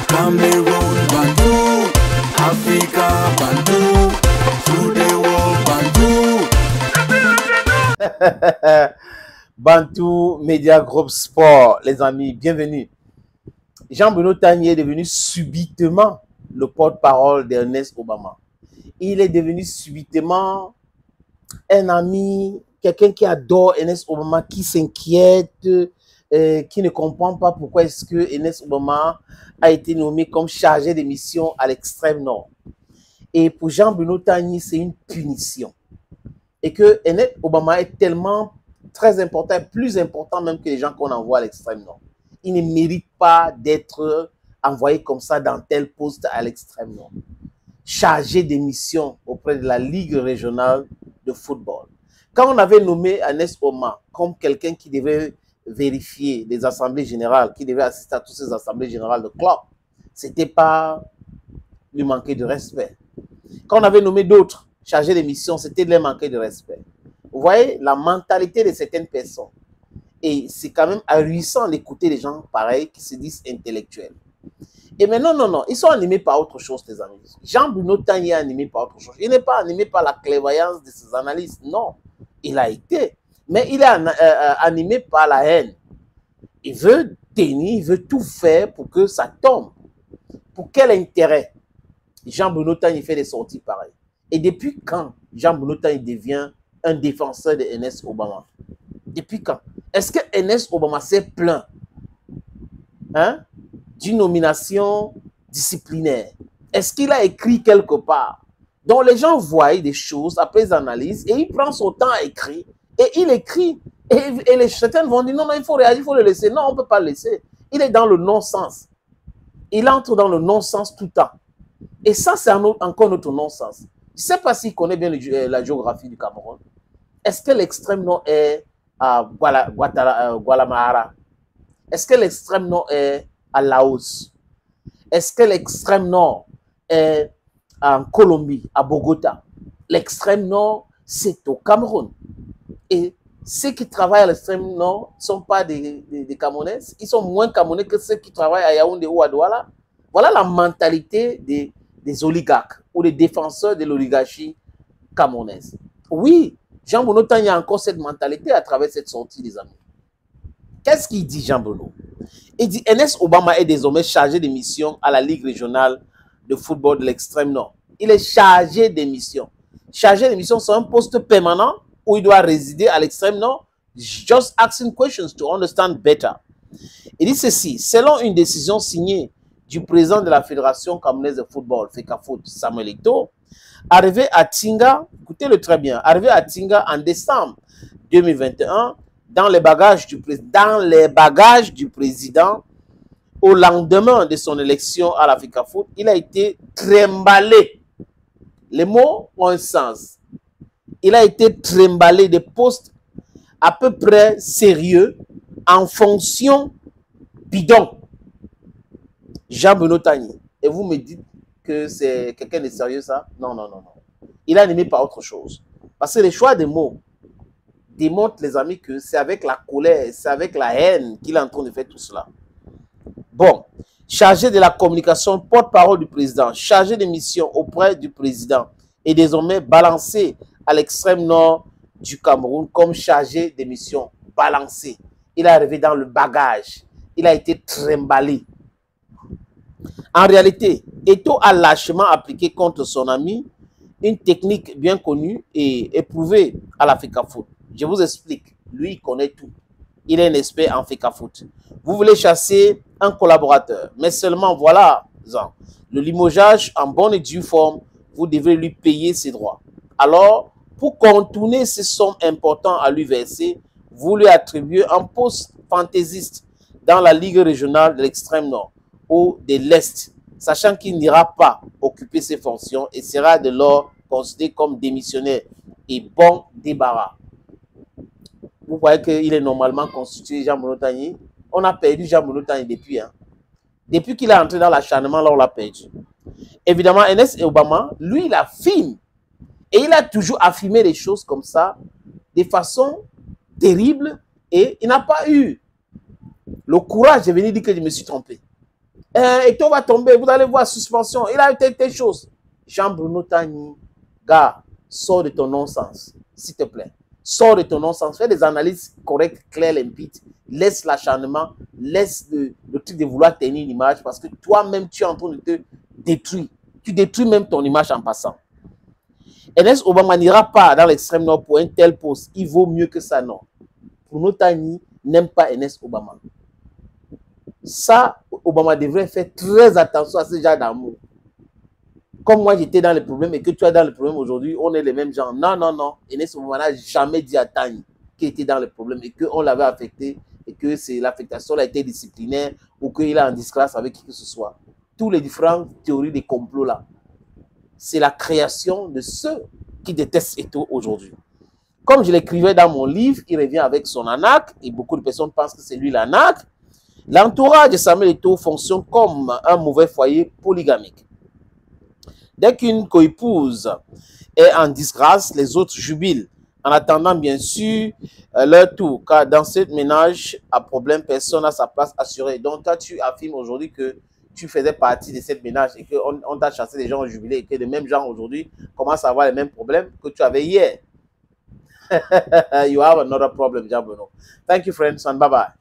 Cameroon Bantou, Africa Bantou, through the world Bantou. Bantou Media Group Sport, les amis, bienvenue. Jean-Bruno Tagny est devenu subitement le porte-parole d'Ernest Obama. Il est devenu subitement un ami, quelqu'un qui adore Ernest Obama, qui s'inquiète, qui ne comprend pas pourquoi est-ce que Ernest Obama a été nommé comme chargé de mission à l'extrême nord. Et pour Jean-Bruno Tagny, c'est une punition. Et que Ernest Obama est tellement très important, plus important même que les gens qu'on envoie à l'extrême nord. Il ne mérite pas d'être envoyé comme ça dans tel poste à l'extrême nord. Chargé de mission auprès de la Ligue régionale de football. Quand on avait nommé Ernest Obama comme quelqu'un qui devait vérifier les assemblées générales, qui devait assister à toutes ces assemblées générales de club, c'était pas lui manquer de respect. Quand on avait nommé d'autres chargés de mission, c'était de leur manquer de respect. Vous voyez la mentalité de certaines personnes. Et c'est quand même ahurissant d'écouter des gens pareils qui se disent intellectuels. Et maintenant, non, ils sont animés par autre chose, les amis. Jean-Bruno Tagny est animé par autre chose. Il n'est pas animé par la clairvoyance de ses analystes, non. Il a été. Mais il est animé par la haine. Il veut tenir, il veut tout faire pour que ça tombe. Pour quel intérêt Jean-Bruno Tagny fait des sorties pareilles? Et depuis quand Jean-Bruno Tagny devient un défenseur de Ernest Obama? Depuis quand? Est-ce que Ernest Obama s'est plaint d'une nomination disciplinaire? Est-ce qu'il a écrit quelque part? Donc les gens voient des choses après les analyses et il prend son temps à écrire et il écrit. Et les certains vont dire non, il faut réagir, il faut le laisser. Non, on ne peut pas le laisser. Il est dans le non-sens. Il entre dans le non-sens tout le temps. Et ça, c'est encore notre non-sens. Je ne sais pas s'il connaît bien la géographie du Cameroun. Est-ce que l'extrême nord est à Guatemala? Est-ce que l'extrême nord est à Laos? Est-ce que l'extrême nord est en Colombie, à Bogota? L'extrême nord, c'est au Cameroun. Et ceux qui travaillent à l'extrême nord ne sont pas des Camerounais. Ils sont moins Camerounais que ceux qui travaillent à Yaoundé ou à Douala. Voilà la mentalité des oligarques ou des défenseurs de l'oligarchie camerounaise. Oui, Jean-Bruno Tagny a encore cette mentalité à travers cette sortie, les amis. Qu'est-ce qu'il dit, Jean-Bruno? Il dit Ernest Obama est désormais chargé de mission à la Ligue régionale de football de l'extrême nord. Il est chargé de mission. Chargé de mission, c'est un poste permanent où il doit résider à l'extrême nord. Just asking questions to understand better. Il dit ceci, selon une décision signée du président de la Fédération camerounaise de football, FECAFOOT, Samuel Eto'o, arrivé à Tinga, écoutez-le très bien, arrivé à Tinga en décembre 2021, dans les bagages du président, au lendemain de son élection à la FECAFOOT, il a été trimballé. Les mots ont un sens. Il a été trimballé de postes à peu près sérieux en fonction bidon. Jean-Bruno Tagny. Et vous me dites que c'est quelqu'un de sérieux, ça? Non. Il est animé par autre chose. Parce que les choix des mots démontrent, les amis, que c'est avec la colère, c'est avec la haine qu'il est en train de faire tout cela. Bon, chargé de la communication, porte-parole du président, chargé de mission auprès du président et désormais balancé à l'extrême nord du Cameroun comme chargé de mission, balancé. Il est arrivé dans le bagage. Il a été trimballé. En réalité, Eto'o a lâchement appliqué contre son ami une technique bien connue et éprouvée à la FECAFOOT. Je vous explique. Lui, il connaît tout. Il est un expert en FECAFOOT. Vous voulez chasser un collaborateur, mais seulement, voilà, le limogeage en bonne et due forme, vous devez lui payer ses droits. Alors, pour contourner ces sommes importantes à lui verser, vous lui attribuez un poste fantaisiste dans la Ligue régionale de l'extrême nord ou de l'Est, sachant qu'il n'ira pas occuper ses fonctions et sera de lors considéré comme démissionnaire et bon débarras. Vous voyez qu'il est normalement constitué, Jean-Bruno Tagny. On a perdu Jean-Bruno Tagny depuis. Depuis qu'il est entré dans l'acharnement, là, on l'a perdu. Évidemment, Ernest Obama, lui, il affirme. Et il a toujours affirmé les choses comme ça, de façon terrible. Et il n'a pas eu le courage de venir dire que je me suis trompé. Eto'o va tomber, vous allez voir, suspension. Il a été telle chose. Jean-Bruno Tagny, gars, sors de ton non-sens, s'il te plaît. Sors de ton non-sens. Fais des analyses correctes, claires, limpides. Laisse l'acharnement, laisse le truc de vouloir tenir une image parce que toi-même, tu es en train de te détruire. Tu détruis même ton image en passant. Ernest Obama n'ira pas dans l'extrême nord pour un tel poste. Il vaut mieux que ça, non. Bruno Tagny n'aime pas Ernest Obama. Ça, Obama devrait faire très attention à ce genre d'amour. Comme moi, j'étais dans le problème et que tu es dans le problème aujourd'hui, on est les mêmes gens. Non, non, non. Ernest Obama n'a jamais dit à Tagny qu'il était dans le problème et qu'on l'avait affecté et que l'affectation a été disciplinaire ou qu'il est en disgrâce avec qui que ce soit. Tous les différentes théories des complots là, c'est la création de ceux qui détestent Eto'o aujourd'hui. Comme je l'écrivais dans mon livre, il revient avec son anac et beaucoup de personnes pensent que c'est lui l'anac. L'entourage de Samuel Eto'o fonctionne comme un mauvais foyer polygamique. Dès qu'une coépouse est en disgrâce, les autres jubilent, en attendant bien sûr leur tour, car dans ce ménage à problème, personne n'a sa place assurée. Donc toi, tu affirmes aujourd'hui que tu faisais partie de cette ménage et qu'on t'a chassé des gens au jubilé et que les mêmes gens aujourd'hui commencent à avoir les mêmes problèmes que tu avais hier. You have another problem, Jean-Bruno. Thank you, friends, and bye-bye.